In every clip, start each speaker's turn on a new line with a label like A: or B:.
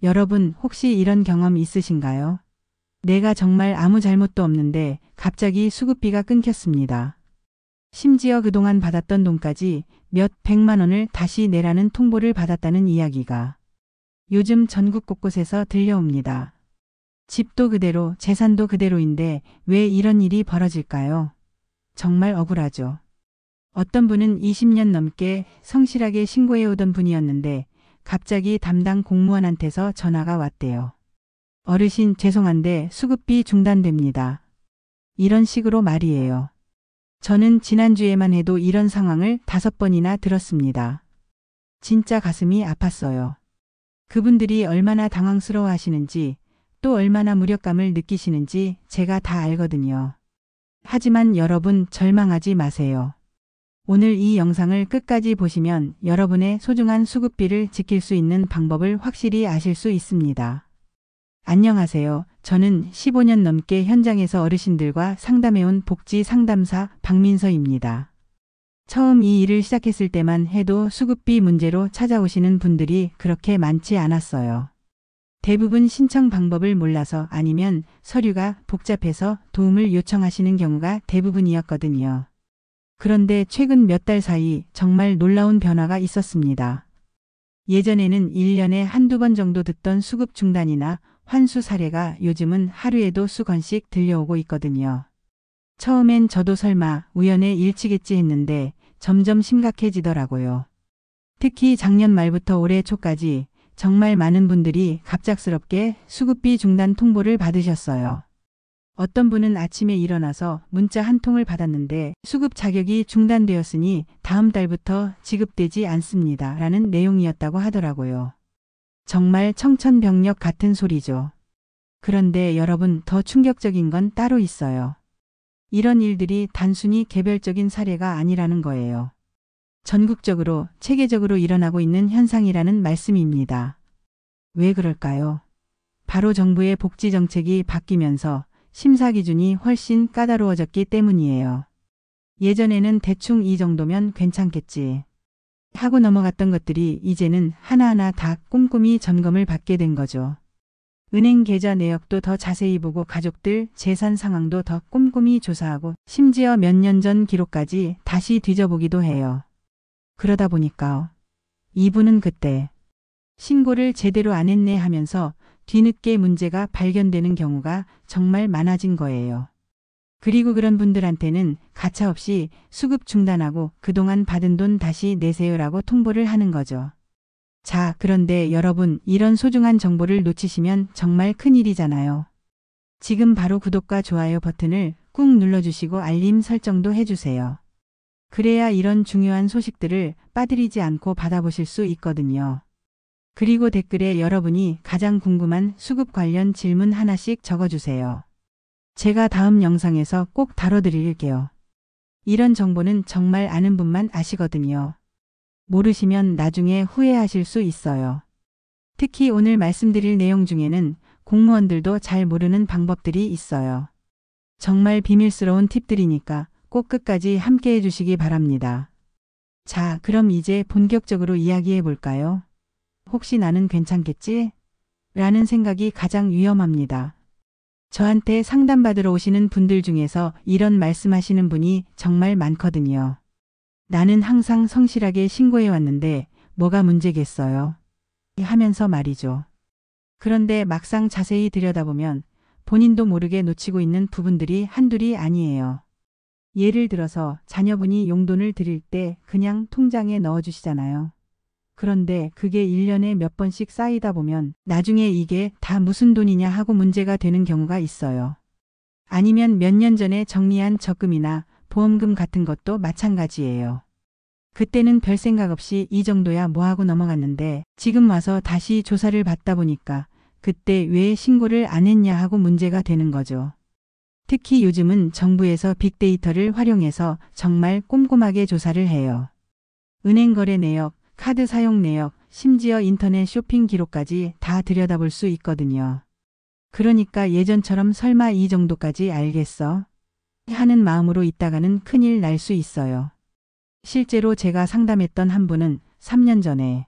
A: 여러분 혹시 이런 경험 있으신가요? 내가 정말 아무 잘못도 없는데 갑자기 수급비가 끊겼습니다. 심지어 그동안 받았던 돈까지 몇 백만 원을 다시 내라는 통보를 받았다는 이야기가 요즘 전국 곳곳에서 들려옵니다. 집도 그대로 재산도 그대로인데 왜 이런 일이 벌어질까요? 정말 억울하죠. 어떤 분은 20년 넘게 성실하게 신고해오던 분이었는데 갑자기 담당 공무원한테서 전화가 왔대요. 어르신 죄송한데 수급비 중단됩니다. 이런 식으로 말이에요. 저는 지난주에만 해도 이런 상황을 5번이나 들었습니다. 진짜 가슴이 아팠어요. 그분들이 얼마나 당황스러워 하시는지 또 얼마나 무력감을 느끼시는지 제가 다 알거든요. 하지만 여러분 절망하지 마세요. 오늘 이 영상을 끝까지 보시면 여러분의 소중한 수급비를 지킬 수 있는 방법을 확실히 아실 수 있습니다. 안녕하세요. 저는 15년 넘게 현장에서 어르신들과 상담해온 복지 상담사 박민서입니다. 처음 이 일을 시작했을 때만 해도 수급비 문제로 찾아오시는 분들이 그렇게 많지 않았어요. 대부분 신청 방법을 몰라서 아니면 서류가 복잡해서 도움을 요청하시는 경우가 대부분이었거든요. 그런데 최근 몇 달 사이 정말 놀라운 변화가 있었습니다. 예전에는 1년에 한두 번 정도 듣던 수급 중단이나 환수 사례가 요즘은 하루에도 수건씩 들려오고 있거든요. 처음엔 저도 설마 우연의 일치겠지 했는데 점점 심각해지더라고요. 특히 작년 말부터 올해 초까지 정말 많은 분들이 갑작스럽게 수급비 중단 통보를 받으셨어요. 어떤 분은 아침에 일어나서 문자 한 통을 받았는데 수급 자격이 중단되었으니 다음 달부터 지급되지 않습니다. 라는 내용이었다고 하더라고요. 정말 청천벽력 같은 소리죠. 그런데 여러분 더 충격적인 건 따로 있어요. 이런 일들이 단순히 개별적인 사례가 아니라는 거예요. 전국적으로 체계적으로 일어나고 있는 현상이라는 말씀입니다. 왜 그럴까요? 바로 정부의 복지 정책이 바뀌면서 심사 기준이 훨씬 까다로워졌기 때문이에요. 예전에는 대충 이 정도면 괜찮겠지 하고 넘어갔던 것들이 이제는 하나하나 다 꼼꼼히 점검을 받게 된 거죠. 은행 계좌 내역도 더 자세히 보고 가족들 재산 상황도 더 꼼꼼히 조사하고 심지어 몇 년 전 기록까지 다시 뒤져보기도 해요. 그러다 보니까 이분은 그때 신고를 제대로 안 했네 하면서 뒤늦게 문제가 발견되는 경우가 정말 많아진 거예요. 그리고 그런 분들한테는 가차없이 수급 중단하고 그동안 받은 돈 다시 내세요라고 통보를 하는 거죠. 자, 그런데 여러분 이런 소중한 정보를 놓치시면 정말 큰일이잖아요. 지금 바로 구독과 좋아요 버튼을 꾹 눌러주시고 알림 설정도 해주세요. 그래야 이런 중요한 소식들을 빠뜨리지 않고 받아보실 수 있거든요. 그리고 댓글에 여러분이 가장 궁금한 수급 관련 질문 하나씩 적어주세요. 제가 다음 영상에서 꼭 다뤄드릴게요. 이런 정보는 정말 아는 분만 아시거든요. 모르시면 나중에 후회하실 수 있어요. 특히 오늘 말씀드릴 내용 중에는 공무원들도 잘 모르는 방법들이 있어요. 정말 비밀스러운 팁들이니까 꼭 끝까지 함께 해주시기 바랍니다. 자, 그럼 이제 본격적으로 이야기해 볼까요? 혹시 나는 괜찮겠지? 라는 생각이 가장 위험합니다. 저한테 상담받으러 오시는 분들 중에서 이런 말씀하시는 분이 정말 많거든요. 나는 항상 성실하게 신고해 왔는데 뭐가 문제겠어요? 하면서 말이죠. 그런데 막상 자세히 들여다보면 본인도 모르게 놓치고 있는 부분들이 한둘이 아니에요. 예를 들어서 자녀분이 용돈을 드릴 때 그냥 통장에 넣어주시잖아요. 그런데 그게 1년에 몇 번씩 쌓이다 보면 나중에 이게 다 무슨 돈이냐 하고 문제가 되는 경우가 있어요. 아니면 몇 년 전에 정리한 적금이나 보험금 같은 것도 마찬가지예요. 그때는 별 생각 없이 이 정도야 뭐하고 넘어갔는데 지금 와서 다시 조사를 받다 보니까 그때 왜 신고를 안 했냐 하고 문제가 되는 거죠. 특히 요즘은 정부에서 빅데이터를 활용해서 정말 꼼꼼하게 조사를 해요. 은행 거래 내역, 카드 사용 내역, 심지어 인터넷 쇼핑 기록까지 다 들여다볼 수 있거든요. 그러니까 예전처럼 설마 이 정도까지 알겠어? 하는 마음으로 있다가는 큰일 날 수 있어요. 실제로 제가 상담했던 한 분은 3년 전에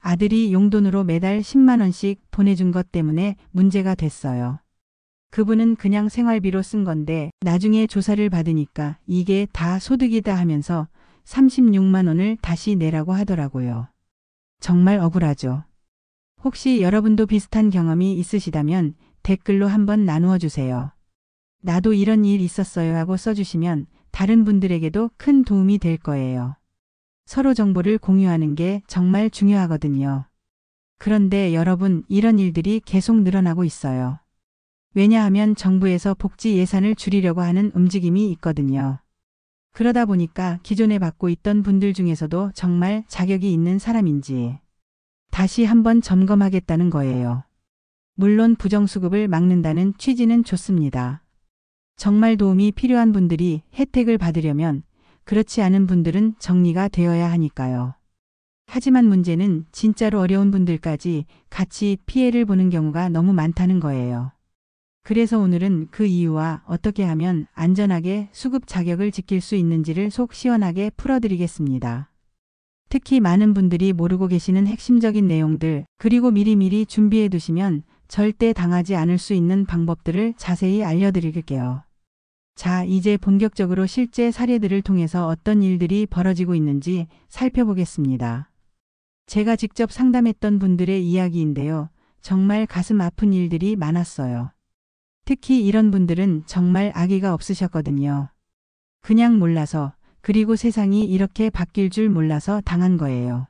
A: 아들이 용돈으로 매달 10만 원씩 보내준 것 때문에 문제가 됐어요. 그분은 그냥 생활비로 쓴 건데 나중에 조사를 받으니까 이게 다 소득이다 하면서 36만 원을 다시 내라고 하더라고요. 정말 억울하죠. 혹시 여러분도 비슷한 경험이 있으시다면 댓글로 한번 나누어 주세요. 나도 이런 일 있었어요 하고 써주시면 다른 분들에게도 큰 도움이 될 거예요. 서로 정보를 공유하는 게 정말 중요하거든요. 그런데 여러분, 이런 일들이 계속 늘어나고 있어요. 왜냐하면 정부에서 복지 예산을 줄이려고 하는 움직임이 있거든요. 그러다 보니까 기존에 받고 있던 분들 중에서도 정말 자격이 있는 사람인지 다시 한번 점검하겠다는 거예요. 물론 부정수급을 막는다는 취지는 좋습니다. 정말 도움이 필요한 분들이 혜택을 받으려면 그렇지 않은 분들은 정리가 되어야 하니까요. 하지만 문제는 진짜로 어려운 분들까지 같이 피해를 보는 경우가 너무 많다는 거예요. 그래서 오늘은 그 이유와 어떻게 하면 안전하게 수급 자격을 지킬 수 있는지를 속 시원하게 풀어드리겠습니다. 특히 많은 분들이 모르고 계시는 핵심적인 내용들, 그리고 미리미리 준비해 두시면 절대 당하지 않을 수 있는 방법들을 자세히 알려드릴게요. 자, 이제 본격적으로 실제 사례들을 통해서 어떤 일들이 벌어지고 있는지 살펴보겠습니다. 제가 직접 상담했던 분들의 이야기인데요. 정말 가슴 아픈 일들이 많았어요. 특히 이런 분들은 정말 아기가 없으셨거든요. 그냥 몰라서, 그리고 세상이 이렇게 바뀔 줄 몰라서 당한 거예요.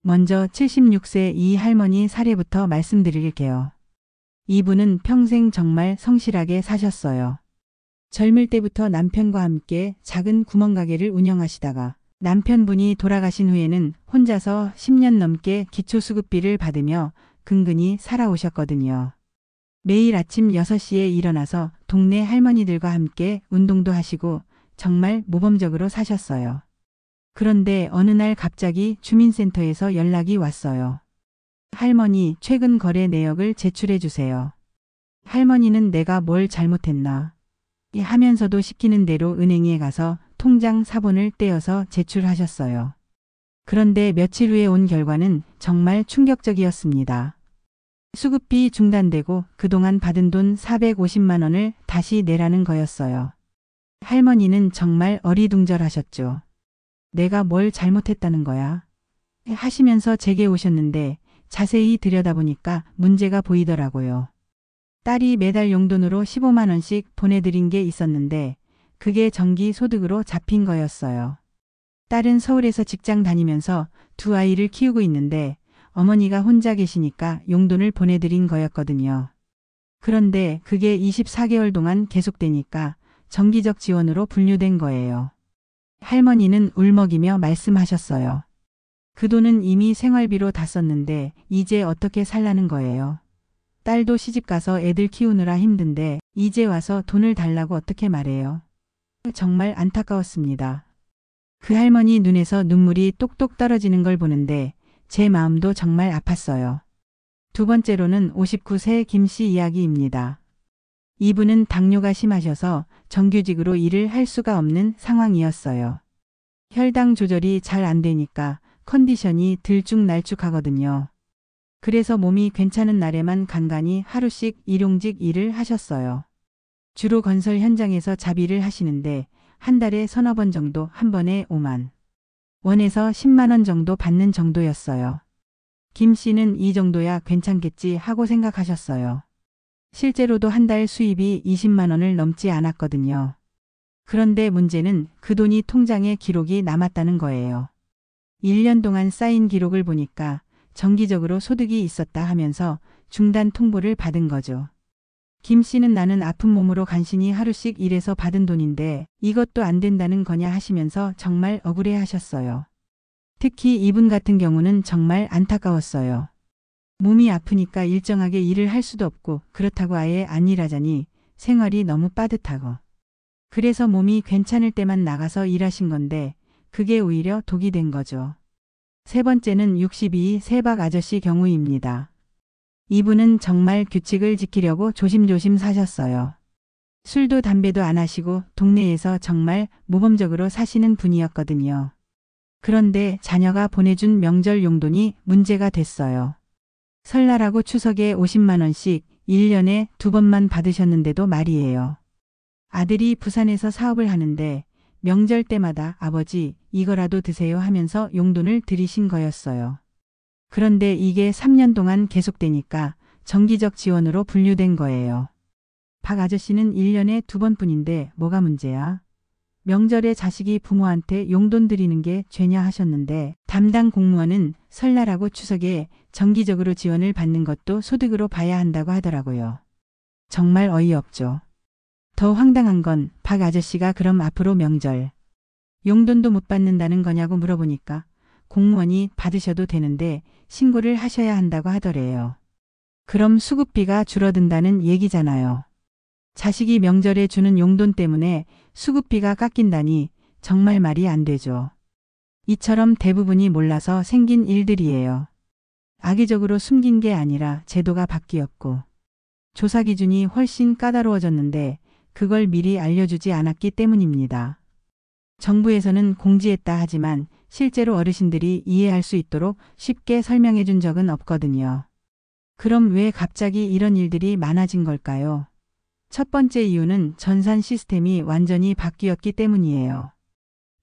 A: 먼저 76세 이 할머니 사례부터 말씀드릴게요. 이분은 평생 정말 성실하게 사셨어요. 젊을 때부터 남편과 함께 작은 구멍가게를 운영하시다가 남편분이 돌아가신 후에는 혼자서 10년 넘게 기초수급비를 받으며 근근히 살아오셨거든요. 매일 아침 6시에 일어나서 동네 할머니들과 함께 운동도 하시고 정말 모범적으로 사셨어요. 그런데 어느 날 갑자기 주민센터에서 연락이 왔어요. 할머니, 최근 거래 내역을 제출해 주세요. 할머니는 내가 뭘 잘못했나 하면서도 시키는 대로 은행에 가서 통장 사본을 떼어서 제출하셨어요. 그런데 며칠 후에 온 결과는 정말 충격적이었습니다. 수급비 중단되고 그동안 받은 돈 450만 원을 다시 내라는 거였어요. 할머니는 정말 어리둥절하셨죠. 내가 뭘 잘못했다는 거야? 하시면서 제게 오셨는데 자세히 들여다보니까 문제가 보이더라고요. 딸이 매달 용돈으로 15만 원씩 보내드린 게 있었는데 그게 정기소득으로 잡힌 거였어요. 딸은 서울에서 직장 다니면서 두 아이를 키우고 있는데 어머니가 혼자 계시니까 용돈을 보내드린 거였거든요. 그런데 그게 24개월 동안 계속되니까 정기적 지원으로 분류된 거예요. 할머니는 울먹이며 말씀하셨어요. 그 돈은 이미 생활비로 다 썼는데 이제 어떻게 살라는 거예요. 딸도 시집가서 애들 키우느라 힘든데 이제 와서 돈을 달라고 어떻게 말해요. 정말 안타까웠습니다. 그 할머니 눈에서 눈물이 똑똑 떨어지는 걸 보는데 제 마음도 정말 아팠어요. 두 번째로는 59세 김 씨 이야기입니다. 이분은 당뇨가 심하셔서 정규직으로 일을 할 수가 없는 상황이었어요. 혈당 조절이 잘 안 되니까 컨디션이 들쭉날쭉하거든요. 그래서 몸이 괜찮은 날에만 간간히 하루씩 일용직 일을 하셨어요. 주로 건설 현장에서 잡일을 하시는데 한 달에 서너 번 정도 한 번에 5만 원에서 10만 원 정도 받는 정도였어요. 김 씨는 이 정도야 괜찮겠지 하고 생각하셨어요. 실제로도 한 달 수입이 20만 원을 넘지 않았거든요. 그런데 문제는 그 돈이 통장에 기록이 남았다는 거예요. 1년 동안 쌓인 기록을 보니까 정기적으로 소득이 있었다 하면서 중단 통보를 받은 거죠. 김 씨는 나는 아픈 몸으로 간신히 하루씩 일해서 받은 돈인데 이것도 안 된다는 거냐 하시면서 정말 억울해 하셨어요. 특히 이분 같은 경우는 정말 안타까웠어요. 몸이 아프니까 일정하게 일을 할 수도 없고 그렇다고 아예 안 일하자니 생활이 너무 빠듯하고 그래서 몸이 괜찮을 때만 나가서 일하신 건데 그게 오히려 독이 된 거죠. 세 번째는 62 세박 아저씨 경우입니다. 이분은 정말 규칙을 지키려고 조심조심 사셨어요. 술도 담배도 안 하시고 동네에서 정말 모범적으로 사시는 분이었거든요. 그런데 자녀가 보내준 명절 용돈이 문제가 됐어요. 설날하고 추석에 50만 원씩 1년에 2번만 받으셨는데도 말이에요. 아들이 부산에서 사업을 하는데 명절 때마다 아버지 이거라도 드세요 하면서 용돈을 드리신 거였어요. 그런데 이게 3년 동안 계속되니까 정기적 지원으로 분류된 거예요. 박 아저씨는 1년에 2번뿐인데 뭐가 문제야? 명절에 자식이 부모한테 용돈 드리는 게 죄냐 하셨는데 담당 공무원은 설날하고 추석에 정기적으로 지원을 받는 것도 소득으로 봐야 한다고 하더라고요. 정말 어이없죠. 더 황당한 건 박 아저씨가 그럼 앞으로 명절 용돈도 못 받는다는 거냐고 물어보니까 공무원이 받으셔도 되는데 신고를 하셔야 한다고 하더래요. 그럼 수급비가 줄어든다는 얘기잖아요. 자식이 명절에 주는 용돈 때문에 수급비가 깎인다니 정말 말이 안 되죠. 이처럼 대부분이 몰라서 생긴 일들이에요. 악의적으로 숨긴 게 아니라 제도가 바뀌었고 조사 기준이 훨씬 까다로워졌는데 그걸 미리 알려주지 않았기 때문입니다. 정부에서는 공지했다 하지만 실제로 어르신들이 이해할 수 있도록 쉽게 설명해 준 적은 없거든요. 그럼 왜 갑자기 이런 일들이 많아진 걸까요? 첫 번째 이유는 전산 시스템이 완전히 바뀌었기 때문이에요.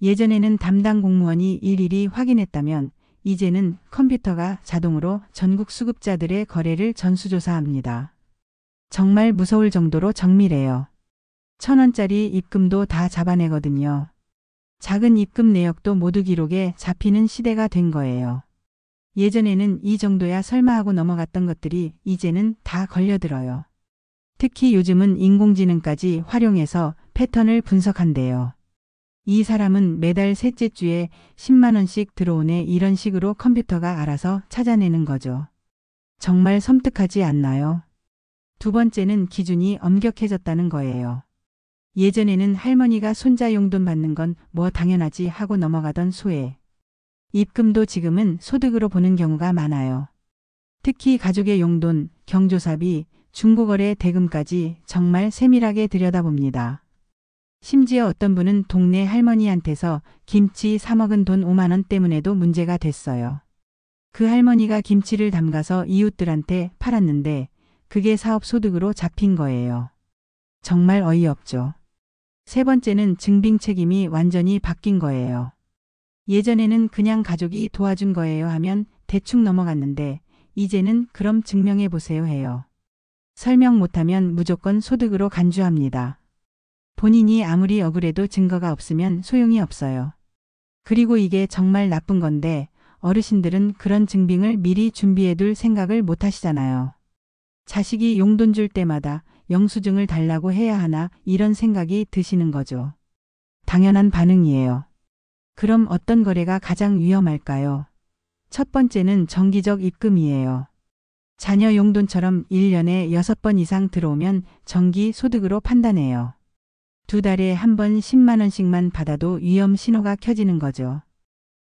A: 예전에는 담당 공무원이 일일이 확인했다면 이제는 컴퓨터가 자동으로 전국 수급자들의 거래를 전수조사합니다. 정말 무서울 정도로 정밀해요. 1,000원짜리 입금도 다 잡아내거든요. 작은 입금 내역도 모두 기록에 잡히는 시대가 된 거예요. 예전에는 이 정도야 설마 하고 넘어갔던 것들이 이제는 다 걸려들어요. 특히 요즘은 인공지능까지 활용해서 패턴을 분석한대요. 이 사람은 매달 셋째 주에 10만 원씩 들어오네 이런 식으로 컴퓨터가 알아서 찾아내는 거죠. 정말 섬뜩하지 않나요? 두 번째는 기준이 엄격해졌다는 거예요. 예전에는 할머니가 손자 용돈 받는 건 뭐 당연하지 하고 넘어가던 소외. 입금도 지금은 소득으로 보는 경우가 많아요. 특히 가족의 용돈, 경조사비, 중고거래 대금까지 정말 세밀하게 들여다봅니다. 심지어 어떤 분은 동네 할머니한테서 김치 사 먹은 돈 5만 원 때문에도 문제가 됐어요. 그 할머니가 김치를 담가서 이웃들한테 팔았는데 그게 사업 소득으로 잡힌 거예요. 정말 어이없죠. 세 번째는 증빙 책임이 완전히 바뀐 거예요. 예전에는 그냥 가족이 도와준 거예요 하면 대충 넘어갔는데 이제는 그럼 증명해 보세요 해요. 설명 못하면 무조건 소득으로 간주합니다. 본인이 아무리 억울해도 증거가 없으면 소용이 없어요. 그리고 이게 정말 나쁜 건데 어르신들은 그런 증빙을 미리 준비해 둘 생각을 못 하시잖아요. 자식이 용돈 줄 때마다 영수증을 달라고 해야 하나 이런 생각이 드시는 거죠. 당연한 반응이에요. 그럼 어떤 거래가 가장 위험할까요? 첫 번째는 정기적 입금이에요. 자녀 용돈처럼 1년에 6번 이상 들어오면 정기 소득으로 판단해요. 2달에 한 번 10만 원씩만 받아도 위험 신호가 켜지는 거죠.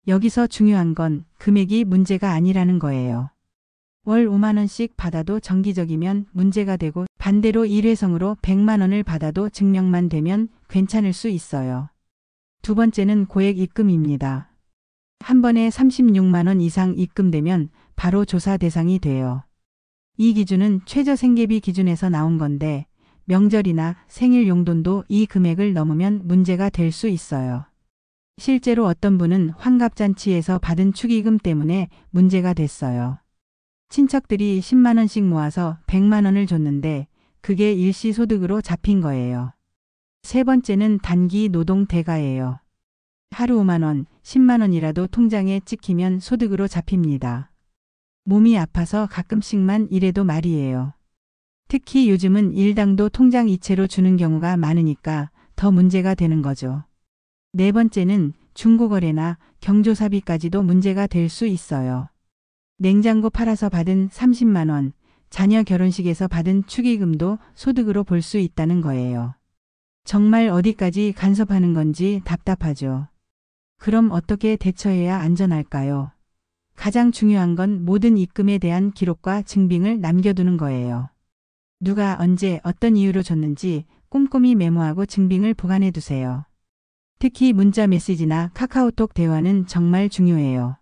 A: 여기서 중요한 건 금액이 문제가 아니라는 거예요. 월 5만 원씩 받아도 정기적이면 문제가 되고 반대로 일회성으로 100만 원을 받아도 증명만 되면 괜찮을 수 있어요. 두 번째는 고액 입금입니다. 한 번에 36만 원 이상 입금되면 바로 조사 대상이 돼요. 이 기준은 최저생계비 기준에서 나온 건데 명절이나 생일 용돈도 이 금액을 넘으면 문제가 될 수 있어요. 실제로 어떤 분은 환갑잔치에서 받은 축의금 때문에 문제가 됐어요. 친척들이 10만 원씩 모아서 100만 원을 줬는데 그게 일시소득으로 잡힌 거예요. 세 번째는 단기 노동 대가예요. 하루 5만 원, 10만 원이라도 통장에 찍히면 소득으로 잡힙니다. 몸이 아파서 가끔씩만 일해도 말이에요. 특히 요즘은 일당도 통장 이체로 주는 경우가 많으니까 더 문제가 되는 거죠. 네 번째는 중고거래나 경조사비까지도 문제가 될 수 있어요. 냉장고 팔아서 받은 30만 원, 자녀 결혼식에서 받은 축의금도 소득으로 볼 수 있다는 거예요. 정말 어디까지 간섭하는 건지 답답하죠. 그럼 어떻게 대처해야 안전할까요? 가장 중요한 건 모든 입금에 대한 기록과 증빙을 남겨두는 거예요. 누가 언제 어떤 이유로 줬는지 꼼꼼히 메모하고 증빙을 보관해 두세요. 특히 문자 메시지나 카카오톡 대화는 정말 중요해요.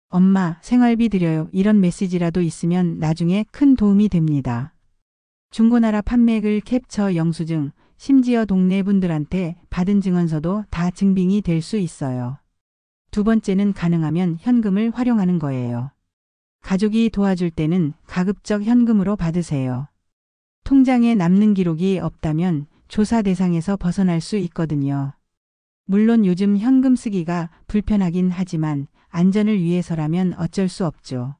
A: 엄마, 생활비 드려요. 이런 메시지라도 있으면 나중에 큰 도움이 됩니다. 중고나라 판매글 캡처 영수증, 심지어 동네 분들한테 받은 증언서도 다 증빙이 될 수 있어요. 두 번째는 가능하면 현금을 활용하는 거예요. 가족이 도와줄 때는 가급적 현금으로 받으세요. 통장에 남는 기록이 없다면 조사 대상에서 벗어날 수 있거든요. 물론 요즘 현금 쓰기가 불편하긴 하지만 안전을 위해서라면 어쩔 수 없죠.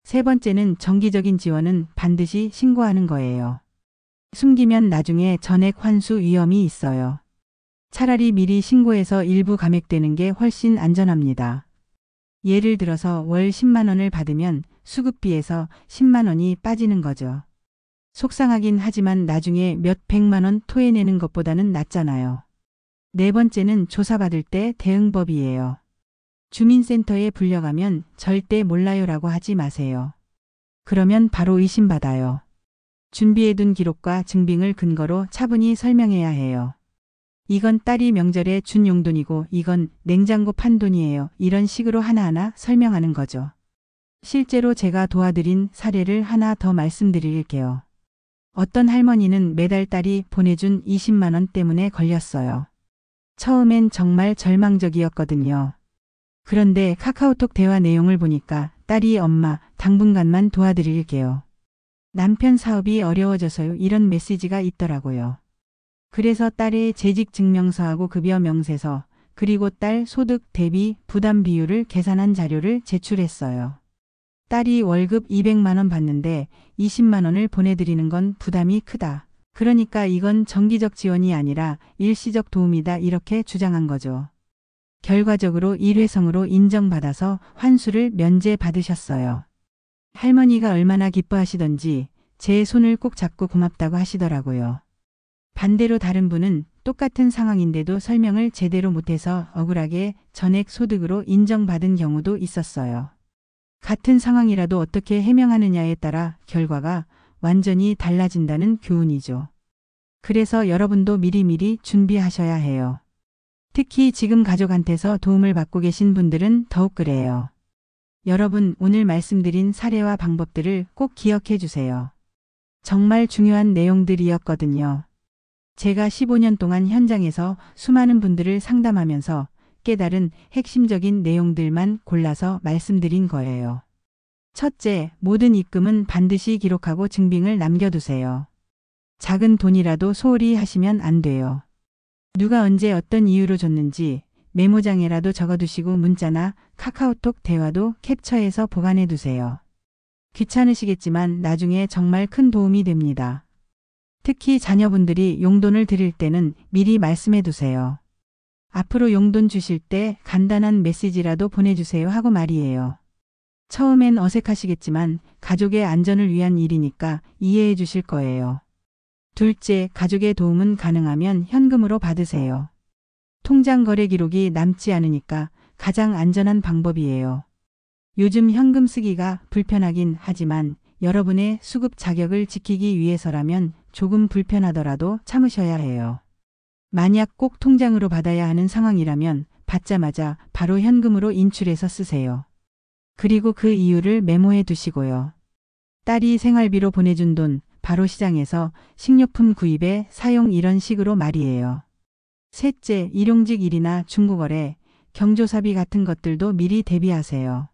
A: 세 번째는 정기적인 지원은 반드시 신고하는 거예요. 숨기면 나중에 전액 환수 위험이 있어요. 차라리 미리 신고해서 일부 감액되는 게 훨씬 안전합니다. 예를 들어서 월 10만 원을 받으면 수급비에서 10만 원이 빠지는 거죠. 속상하긴 하지만 나중에 몇 백만 원 토해내는 것보다는 낫잖아요. 네 번째는 조사받을 때 대응법이에요. 주민센터에 불려가면 절대 몰라요라고 하지 마세요. 그러면 바로 의심받아요. 준비해둔 기록과 증빙을 근거로 차분히 설명해야 해요. 이건 딸이 명절에 준 용돈이고 이건 냉장고 판 돈이에요. 이런 식으로 하나하나 설명하는 거죠. 실제로 제가 도와드린 사례를 하나 더 말씀드릴게요. 어떤 할머니는 매달 딸이 보내준 20만 원 때문에 걸렸어요. 처음엔 정말 절망적이었거든요. 그런데 카카오톡 대화 내용을 보니까 딸이 엄마, 당분간만 도와드릴게요. 남편 사업이 어려워져서요. 이런 메시지가 있더라고요. 그래서 딸의 재직 증명서하고 급여 명세서, 그리고 딸 소득 대비 부담 비율을 계산한 자료를 제출했어요. 딸이 월급 200만 원 받는데 20만 원을 보내드리는 건 부담이 크다. 그러니까 이건 정기적 지원이 아니라 일시적 도움이다. 이렇게 주장한 거죠. 결과적으로 일회성으로 인정받아서 환수를 면제받으셨어요. 할머니가 얼마나 기뻐하시던지 제 손을 꼭 잡고 고맙다고 하시더라고요. 반대로 다른 분은 똑같은 상황인데도 설명을 제대로 못해서 억울하게 전액 소득으로 인정받은 경우도 있었어요. 같은 상황이라도 어떻게 해명하느냐에 따라 결과가 완전히 달라진다는 교훈이죠. 그래서 여러분도 미리미리 준비하셔야 해요. 특히 지금 가족한테서 도움을 받고 계신 분들은 더욱 그래요. 여러분, 오늘 말씀드린 사례와 방법들을 꼭 기억해 주세요. 정말 중요한 내용들이었거든요. 제가 15년 동안 현장에서 수많은 분들을 상담하면서 깨달은 핵심적인 내용들만 골라서 말씀드린 거예요. 첫째, 모든 입금은 반드시 기록하고 증빙을 남겨두세요. 작은 돈이라도 소홀히 하시면 안 돼요. 누가 언제 어떤 이유로 줬는지 메모장에라도 적어두시고 문자나 카카오톡 대화도 캡처해서 보관해 두세요. 귀찮으시겠지만 나중에 정말 큰 도움이 됩니다. 특히 자녀분들이 용돈을 드릴 때는 미리 말씀해 두세요. 앞으로 용돈 주실 때 간단한 메시지라도 보내주세요 하고 말이에요. 처음엔 어색하시겠지만 가족의 안전을 위한 일이니까 이해해 주실 거예요. 둘째, 가족의 도움은 가능하면 현금으로 받으세요. 통장 거래 기록이 남지 않으니까 가장 안전한 방법이에요. 요즘 현금 쓰기가 불편하긴 하지만 여러분의 수급 자격을 지키기 위해서라면 조금 불편하더라도 참으셔야 해요. 만약 꼭 통장으로 받아야 하는 상황이라면 받자마자 바로 현금으로 인출해서 쓰세요. 그리고 그 이유를 메모해 두시고요. 딸이 생활비로 보내준 돈 바로 시장에서 식료품 구입에 사용 이런 식으로 말이에요. 셋째, 일용직 일이나 중고거래, 경조사비 같은 것들도 미리 대비하세요.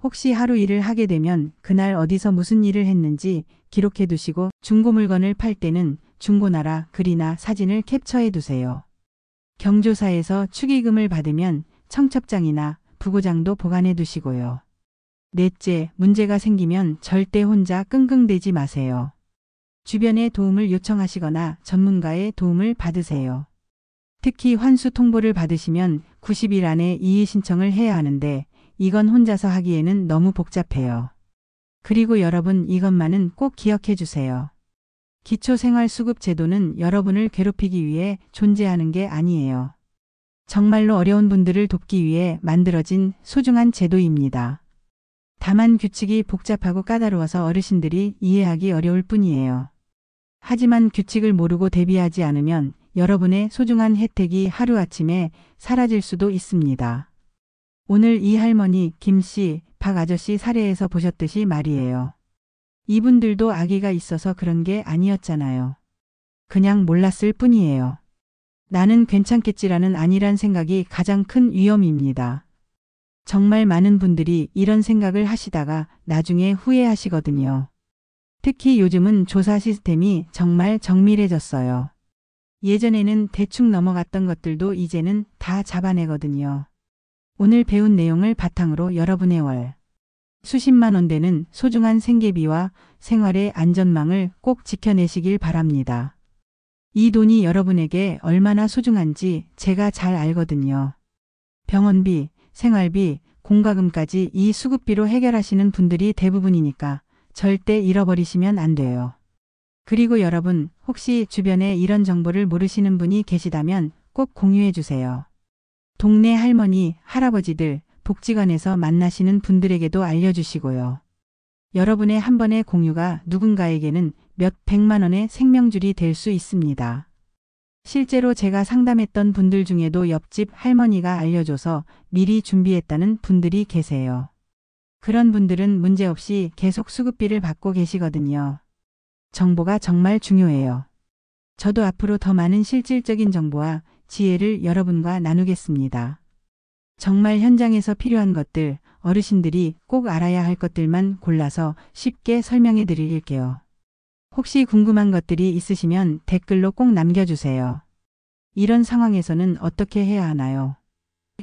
A: 혹시 하루 일을 하게 되면 그날 어디서 무슨 일을 했는지 기록해 두시고 중고 물건을 팔 때는 중고나라 글이나 사진을 캡처해 두세요. 경조사에서 축의금을 받으면 청첩장이나 부고장도 보관해 두시고요. 넷째, 문제가 생기면 절대 혼자 끙끙대지 마세요. 주변에 도움을 요청하시거나 전문가의 도움을 받으세요. 특히 환수 통보를 받으시면 90일 안에 이의 신청을 해야 하는데 이건 혼자서 하기에는 너무 복잡해요. 그리고 여러분, 이것만은 꼭 기억해 주세요. 기초생활수급 제도는 여러분을 괴롭히기 위해 존재하는 게 아니에요. 정말로 어려운 분들을 돕기 위해 만들어진 소중한 제도입니다. 다만 규칙이 복잡하고 까다로워서 어르신들이 이해하기 어려울 뿐이에요. 하지만 규칙을 모르고 대비하지 않으면 여러분의 소중한 혜택이 하루아침에 사라질 수도 있습니다. 오늘 이 할머니, 김 씨, 박 아저씨 사례에서 보셨듯이 말이에요. 이분들도 아기가 있어서 그런 게 아니었잖아요. 그냥 몰랐을 뿐이에요. 나는 괜찮겠지라는 안일한 생각이 가장 큰 위험입니다. 정말 많은 분들이 이런 생각을 하시다가 나중에 후회하시거든요. 특히 요즘은 조사 시스템이 정말 정밀해졌어요. 예전에는 대충 넘어갔던 것들도 이제는 다 잡아내거든요. 오늘 배운 내용을 바탕으로 여러분의 월 수십만 원 되는 소중한 생계비와 생활의 안전망을 꼭 지켜내시길 바랍니다. 이 돈이 여러분에게 얼마나 소중한지 제가 잘 알거든요. 병원비, 생활비, 공과금까지 이 수급비로 해결하시는 분들이 대부분이니까 절대 잃어버리시면 안 돼요. 그리고 여러분, 혹시 주변에 이런 정보를 모르시는 분이 계시다면 꼭 공유해 주세요. 동네 할머니, 할아버지들, 복지관에서 만나시는 분들에게도 알려주시고요. 여러분의 한 번의 공유가 누군가에게는 몇 백만 원의 생명줄이 될 수 있습니다. 실제로 제가 상담했던 분들 중에도 옆집 할머니가 알려줘서 미리 준비했다는 분들이 계세요. 그런 분들은 문제없이 계속 수급비를 받고 계시거든요. 정보가 정말 중요해요. 저도 앞으로 더 많은 실질적인 정보와 지혜를 여러분과 나누겠습니다. 정말 현장에서 필요한 것들, 어르신들이 꼭 알아야 할 것들만 골라서 쉽게 설명해 드릴게요. 혹시 궁금한 것들이 있으시면 댓글로 꼭 남겨주세요. 이런 상황에서는 어떻게 해야 하나요?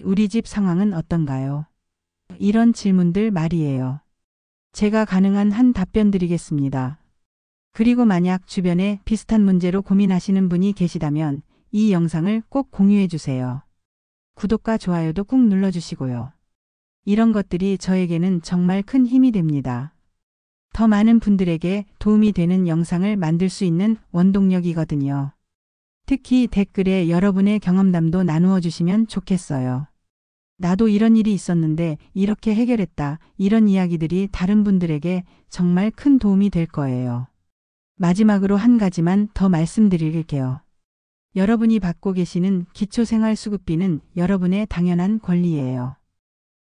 A: 우리 집 상황은 어떤가요? 이런 질문들 말이에요. 제가 가능한 한 답변 드리겠습니다. 그리고 만약 주변에 비슷한 문제로 고민하시는 분이 계시다면 이 영상을 꼭 공유해 주세요. 구독과 좋아요도 꾹 눌러주시고요. 이런 것들이 저에게는 정말 큰 힘이 됩니다. 더 많은 분들에게 도움이 되는 영상을 만들 수 있는 원동력이거든요. 특히 댓글에 여러분의 경험담도 나누어 주시면 좋겠어요. 나도 이런 일이 있었는데 이렇게 해결했다. 이런 이야기들이 다른 분들에게 정말 큰 도움이 될 거예요. 마지막으로 한 가지만 더 말씀드릴게요. 여러분이 받고 계시는 기초생활수급비는 여러분의 당연한 권리예요.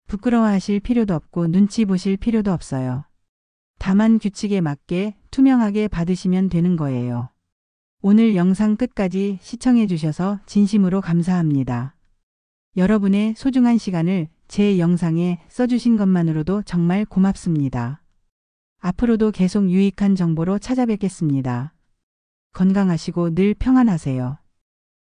A: 부끄러워하실 필요도 없고 눈치 보실 필요도 없어요. 다만 규칙에 맞게 투명하게 받으시면 되는 거예요. 오늘 영상 끝까지 시청해 주셔서 진심으로 감사합니다. 여러분의 소중한 시간을 제 영상에 써주신 것만으로도 정말 고맙습니다. 앞으로도 계속 유익한 정보로 찾아뵙겠습니다. 건강하시고 늘 평안하세요.